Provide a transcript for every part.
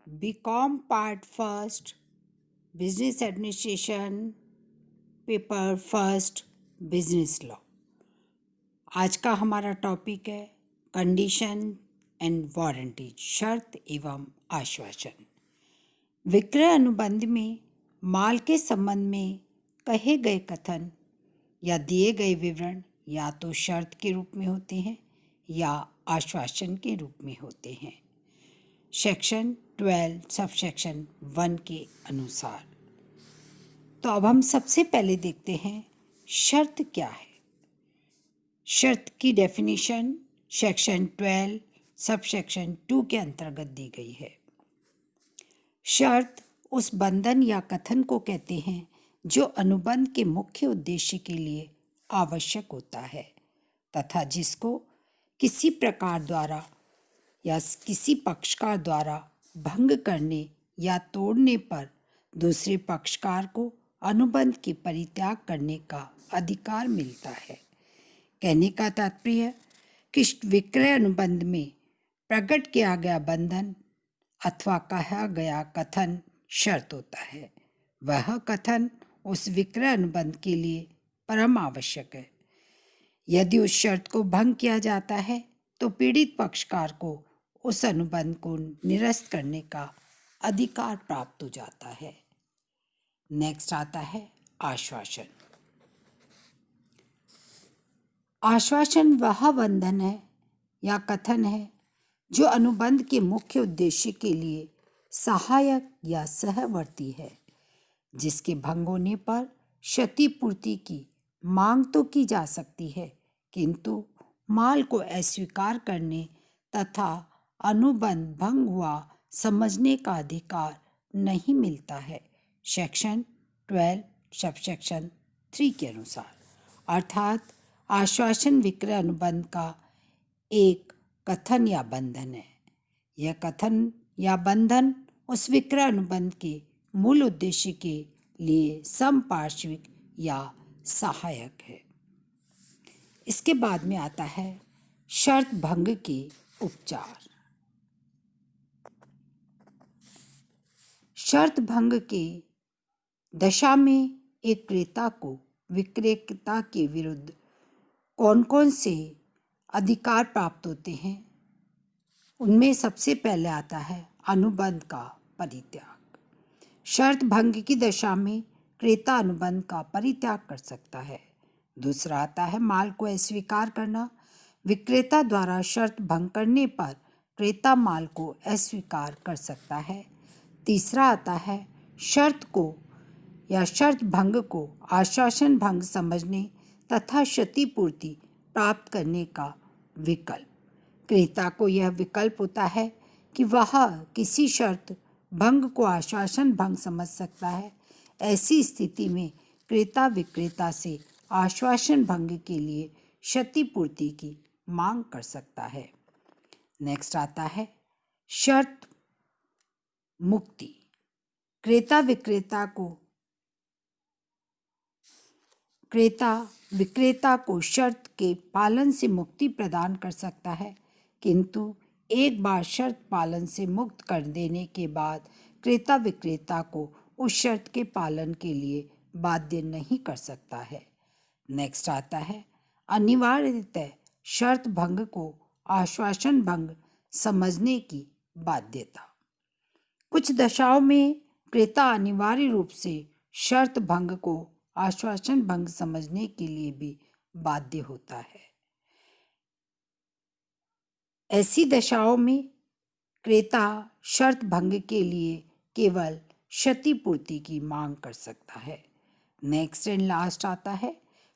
BCom part first, business administration, paper first, business law. आज का हमारा टॉपिक है कंडीशन एंड वारंटी, शर्त एवं आश्वासन। विक्रय अनुबंध में माल के संबंध में कहे गए कथन या दिए गए विवरण या तो शर्त के रूप में होते हैं या आश्वासन के रूप में होते हैं। सेक्शन 12 सब सेक्शन 1 के अनुसार। तो अब हम सबसे पहले देखते हैं शर्त क्या है। शर्त की डेफिनेशन सेक्शन 12 सब सेक्शन 2 के अंतर्गत दी गई है। शर्त उस बंधन या कथन को कहते हैं जो अनुबंध के मुख्य उद्देश्य के लिए आवश्यक होता है तथा जिसको किसी प्रकार द्वारा या किसी पक्षकार द्वारा भंग करने या तोड़ने पर दूसरे पक्षकार को अनुबंध के परित्याग करने का अधिकार मिलता है। कहने का तात्पर्य कि विक्रय अनुबंध में प्रकट किया गया बंधन अथवा कहा गया कथन शर्त होता है। वह कथन उस विक्रय अनुबंध के लिए परम आवश्यक है। यदि उस शर्त को भंग किया जाता है तो पीड़ित पक्षकार को उस अनुबंध को निरस्त करने का अधिकार प्राप्त हो जाता है। नेक्स्ट आता है आश्वासन। आश्वासन वह बंधन है या कथन है जो अनुबंध के मुख्य उद्देश्य के लिए सहायक या सहवर्ती है, जिसके भंग होने पर क्षतिपूर्ति की मांग तो की जा सकती है किंतु माल को अस्वीकार करने तथा अनुबंध भंग हुआ समझने का अधिकार नहीं मिलता है, सेक्शन 12 सब सेक्शन 3 के अनुसार। अर्थात आश्वासन विक्रय अनुबंध का एक कथन या बंधन है। यह कथन या बंधन उस विक्रय अनुबंध के मूल उद्देश्य के लिए समपार्श्विक या सहायक है। इसके बाद में आता है शर्त भंग के उपचार। शर्त भंग के दशा में एक क्रेता को विक्रेता के विरुद्ध कौन कौन से अधिकार प्राप्त होते हैं, उनमें सबसे पहले आता है अनुबंध का परित्याग। शर्त भंग की दशा में क्रेता अनुबंध का परित्याग कर सकता है। दूसरा आता है माल को अस्वीकार करना। विक्रेता द्वारा शर्त भंग करने पर क्रेता माल को अस्वीकार कर सकता है। तीसरा आता है शर्त को या शर्त भंग को आश्वासन भंग समझने तथा क्षतिपूर्ति प्राप्त करने का विकल्प। क्रेता को यह विकल्प होता है कि वह किसी शर्त भंग को आश्वासन भंग समझ सकता है। ऐसी स्थिति में क्रेता विक्रेता से आश्वासन भंग के लिए क्षतिपूर्ति की मांग कर सकता है। नेक्स्ट आता है शर्त मुक्ति। क्रेता विक्रेता को शर्त के पालन से मुक्ति प्रदान कर सकता है, किंतु एक बार शर्त पालन से मुक्त कर देने के बाद क्रेता विक्रेता को उस शर्त के पालन के लिए बाध्य नहीं कर सकता है। नेक्स्ट आता है अनिवार्यतः शर्त भंग को आश्वासन भंग समझने की बाध्यता। कुछ दशाओं में क्रेता अनिवार्य रूप से शर्त भंग को आश्वासन भंग समझने के लिए भी बाध्य होता है। ऐसी दशाओं में क्रेता शर्त भंग के लिए केवल क्षतिपूर्ति की मांग कर सकता है। नेक्स्ट एंड लास्ट आता है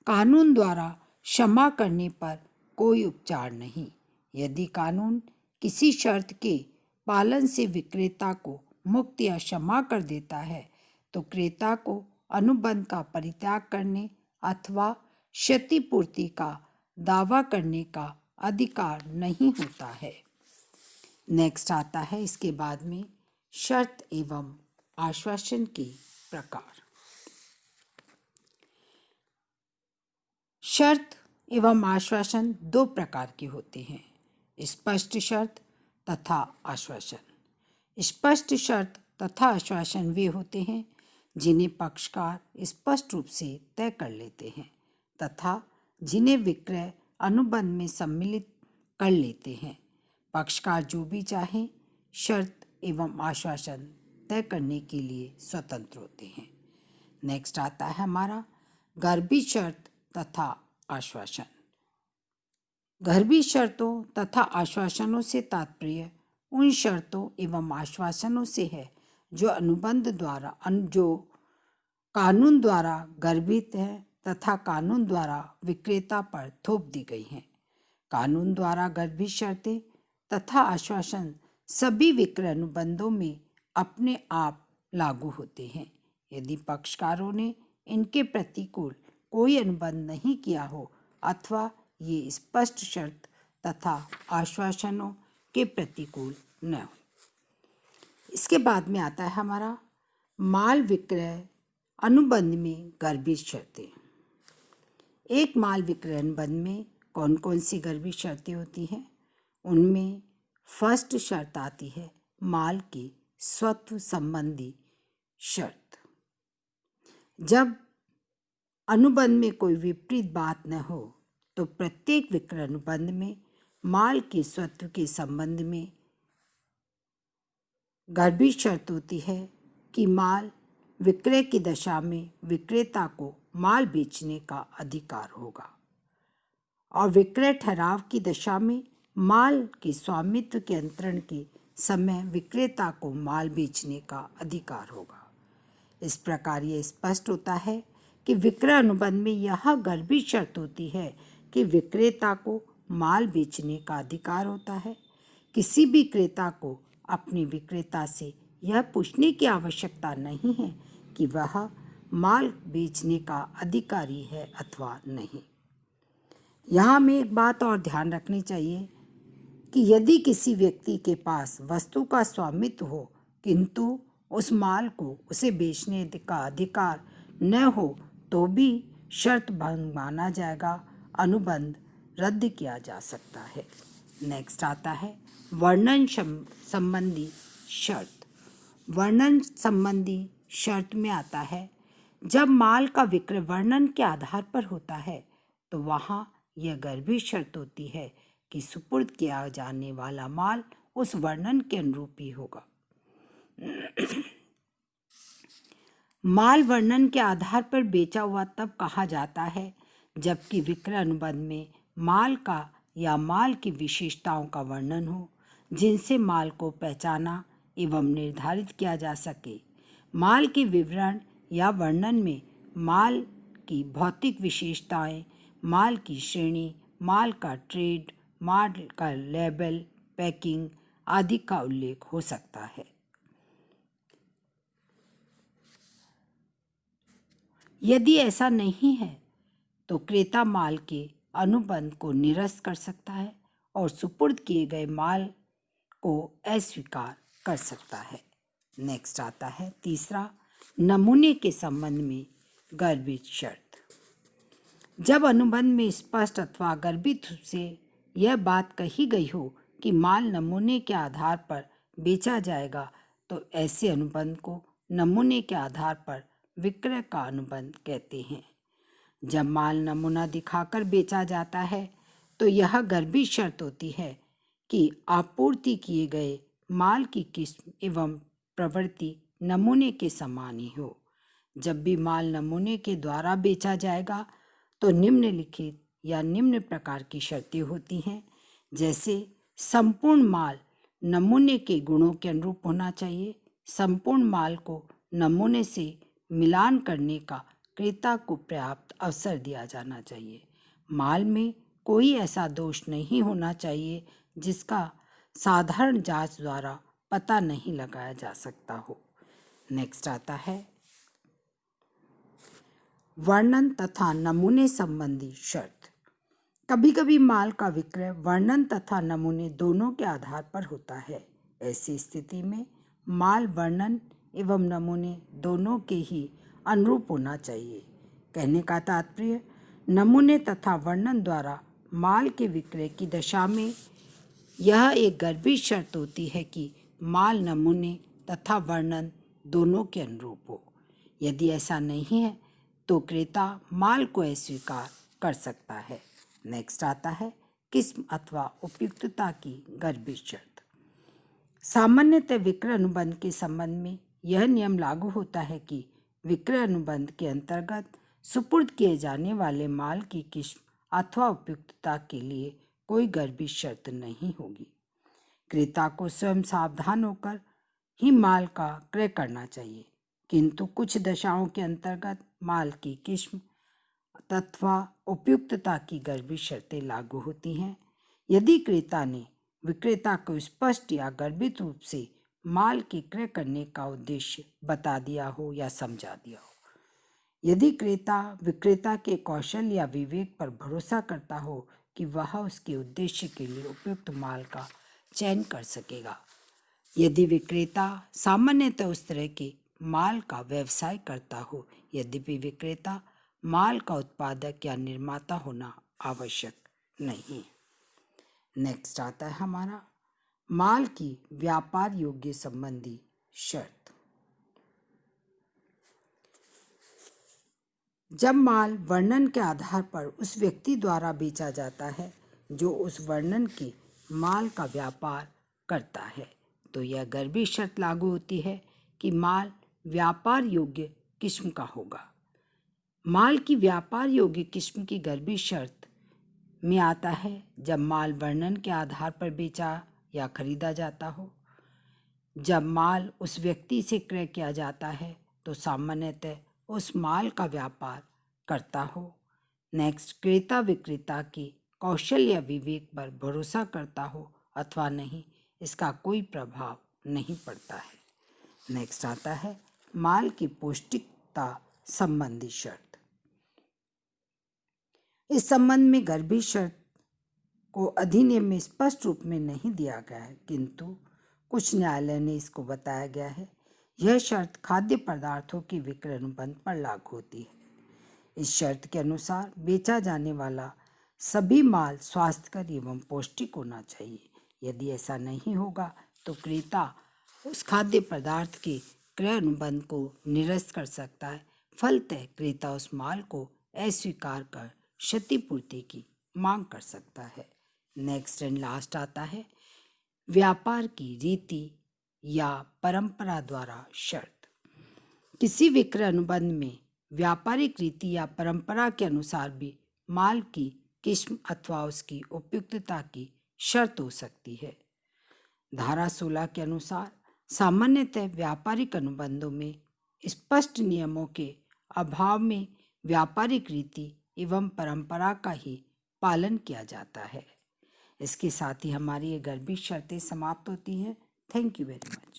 कानून द्वारा क्षमा करने पर कोई उपचार नहीं। यदि कानून किसी शर्त के पालन से विक्रेता को मुक्त या क्षमा कर देता है तो क्रेता को अनुबंध का परित्याग करने अथवा क्षतिपूर्ति का दावा करने का अधिकार नहीं होता है। नेक्स्ट आता है इसके बाद में शर्त एवं आश्वासन के प्रकार। शर्त एवं आश्वासन दो प्रकार के होते हैं, स्पष्ट शर्त तथा आश्वासन। स्पष्ट शर्त तथा आश्वासन वे होते हैं जिन्हें पक्षकार स्पष्ट रूप से तय कर लेते हैं तथा जिन्हें विक्रय अनुबंध में सम्मिलित कर लेते हैं। पक्षकार जो भी चाहें शर्त एवं आश्वासन तय करने के लिए स्वतंत्र होते हैं। नेक्स्ट आता है हमारा गर्भित शर्त तथा आश्वासन। गर्भित शर्तों तथा आश्वासनों से तात्पर्य उन शर्तों एवं आश्वासनों से है जो अनुबंध द्वारा जो कानून द्वारा गर्भित है तथा कानून द्वारा विक्रेता पर थोप दी गई हैं। कानून द्वारा गर्भित शर्तें तथा आश्वासन सभी विक्रय अनुबंधों में अपने आप लागू होते हैं यदि पक्षकारों ने इनके प्रतिकूल कोई अनुबंध नहीं किया हो अथवा ये स्पष्ट शर्त तथा आश्वासनों के प्रतिकूल न हो। इसके बाद में आता है हमारा माल विक्रय अनुबंध में गर्भित शर्तें। एक माल विक्रय अनुबंध में कौन कौन सी गर्भित शर्तें होती हैं? उनमें फर्स्ट शर्त आती है माल की स्वत्व संबंधी शर्त। जब अनुबंध में कोई विपरीत बात न हो तो प्रत्येक विक्रय अनुबंध में माल के स्वत्व के संबंध में गर्भित शर्त होती है कि माल विक्रय की दशा में विक्रेता को माल बेचने का अधिकार होगा और विक्रय ठहराव की दशा में माल के स्वामित्व के अंतरण के समय विक्रेता को माल बेचने का अधिकार होगा। इस प्रकार यह स्पष्ट होता है कि विक्रय अनुबंध में यह गर्भित शर्त होती है कि विक्रेता को माल बेचने का अधिकार होता है। किसी भी क्रेता को अपने विक्रेता से यह पूछने की आवश्यकता नहीं है कि वह माल बेचने का अधिकारी है अथवा नहीं। यहाँ हमें एक बात और ध्यान रखनी चाहिए कि यदि किसी व्यक्ति के पास वस्तु का स्वामित्व हो किंतु उस माल को उसे बेचने का अधिकार न हो तो भी शर्त भंग माना जाएगा, अनुबंध रद्द किया जा सकता है। नेक्स्ट आता है वर्णन संबंधी शर्त। वर्णन संबंधी शर्त में आता है जब माल का विक्रय वर्णन के आधार पर होता है तो वहाँ यह गर्भित शर्त होती है कि सुपुर्द किया जाने वाला माल उस वर्णन के अनुरूप ही होगा। माल वर्णन के आधार पर बेचा हुआ तब कहा जाता है जबकि विक्रय अनुबंध में माल का या माल की विशेषताओं का वर्णन हो जिनसे माल को पहचाना एवं निर्धारित किया जा सके। माल के विवरण या वर्णन में माल की भौतिक विशेषताएं, माल की श्रेणी, माल का ट्रेड, माल का लेबल, पैकिंग आदि का उल्लेख हो सकता है। यदि ऐसा नहीं है तो क्रेता माल के अनुबंध को निरस्त कर सकता है और सुपुर्द किए गए माल को अस्वीकार कर सकता है। नेक्स्ट आता है तीसरा नमूने के संबंध में गर्भित शर्त। जब अनुबंध में स्पष्ट अथवा गर्भित रूप से यह बात कही गई हो कि माल नमूने के आधार पर बेचा जाएगा तो ऐसे अनुबंध को नमूने के आधार पर विक्रय का अनुबंध कहते हैं। जब माल नमूना दिखाकर बेचा जाता है तो यह गर्भित शर्त होती है कि आपूर्ति किए गए माल की किस्म एवं प्रवृत्ति नमूने के समान ही हो। जब भी माल नमूने के द्वारा बेचा जाएगा तो निम्नलिखित या निम्न प्रकार की शर्तें होती हैं, जैसे संपूर्ण माल नमूने के गुणों के अनुरूप होना चाहिए। संपूर्ण माल को नमूने से मिलान करने का क्रेता को पर्याप्त अवसर दिया जाना चाहिए। माल में कोई ऐसा दोष नहीं होना चाहिए जिसका साधारण जांच द्वारा पता नहीं लगाया जा सकता हो। नेक्स्ट आता है वर्णन तथा नमूने संबंधी शर्त। कभी कभी माल का विक्रय वर्णन तथा नमूने दोनों के आधार पर होता है। ऐसी स्थिति में माल वर्णन एवं नमूने दोनों के ही अनुरूप होना चाहिए। कहने का तात्पर्य नमूने तथा वर्णन द्वारा माल के विक्रय की दशा में यह एक गर्भित शर्त होती है कि माल नमूने तथा वर्णन दोनों के अनुरूप हो। यदि ऐसा नहीं है तो क्रेता माल को अस्वीकार कर सकता है। नेक्स्ट आता है किस्म अथवा उपयुक्तता की गर्भित शर्त। सामान्यतः विक्रय अनुबंध के संबंध में यह नियम लागू होता है कि विक्रय अनुबंध के अंतर्गत सुपुर्द किए जाने वाले माल की किस्म अथवा उपयुक्तता के लिए कोई गर्भित शर्त नहीं होगी। क्रेता को स्वयं सावधान होकर ही माल का क्रय करना चाहिए, किंतु कुछ दशाओं के अंतर्गत माल की किस्म तथा उपयुक्तता की गर्भित शर्तें लागू होती हैं। यदि क्रेता ने विक्रेता को स्पष्ट या गर्भित रूप से माल के क्रय करने का उद्देश्य बता दिया हो या समझा दिया हो। यदि क्रेता विक्रेता के कौशल या विवेक पर भरोसा करता हो कि वह उसके उद्देश्य के लिए उपयुक्त माल का चयन कर सकेगा। यदि विक्रेता सामान्यतः उस तरह के माल का व्यवसाय करता हो, यद्यपि विक्रेता माल का उत्पादक या निर्माता होना आवश्यक नहीं। नेक्स्ट आता है हमारा माल की व्यापार योग्य संबंधी शर्त। जब माल वर्णन के आधार पर उस व्यक्ति द्वारा बेचा जाता है जो उस वर्णन के माल का व्यापार करता है, तो यह गर्भित शर्त लागू होती है कि माल व्यापार योग्य किस्म का होगा। माल की व्यापार योग्य किस्म की गर्भित शर्त में आता है जब माल वर्णन के आधार पर बेचा या खरीदा जाता हो। जब माल उस व्यक्ति से क्रय किया जाता है तो सामान्यतः उस माल का व्यापार करता हो। नेक्स्ट, क्रेता विक्रेता के कौशल या विवेक पर भरोसा करता हो अथवा नहीं, इसका कोई प्रभाव नहीं पड़ता है। नेक्स्ट आता है माल की पौष्टिकता संबंधी शर्त। इस संबंध में गर्भित शर्त को अधिनियम में स्पष्ट रूप में नहीं दिया गया है, किंतु कुछ न्यायालय ने इसको बताया गया है। यह शर्त खाद्य पदार्थों के विक्रय अनुबंध पर लागू होती है। इस शर्त के अनुसार बेचा जाने वाला सभी माल स्वास्थ्यकर एवं पौष्टिक होना चाहिए। यदि ऐसा नहीं होगा तो क्रेता उस खाद्य पदार्थ के क्रय अनुबंध को निरस्त कर सकता है। फलतः क्रेता उस माल को अस्वीकार कर क्षतिपूर्ति की मांग कर सकता है। नेक्स्ट एंड लास्ट आता है व्यापार की रीति या परंपरा द्वारा शर्त। किसी विक्रय अनुबंध में व्यापारिक रीति या परंपरा के अनुसार भी माल की किस्म अथवा उसकी उपयुक्तता की शर्त हो सकती है। धारा 16 के अनुसार सामान्यतः व्यापारिक अनुबंधों में स्पष्ट नियमों के अभाव में व्यापारिक रीति एवं परंपरा का ही पालन किया जाता है। इसके साथ ही हमारी ये गर्भित शर्तें समाप्त होती हैं। Thank you very much.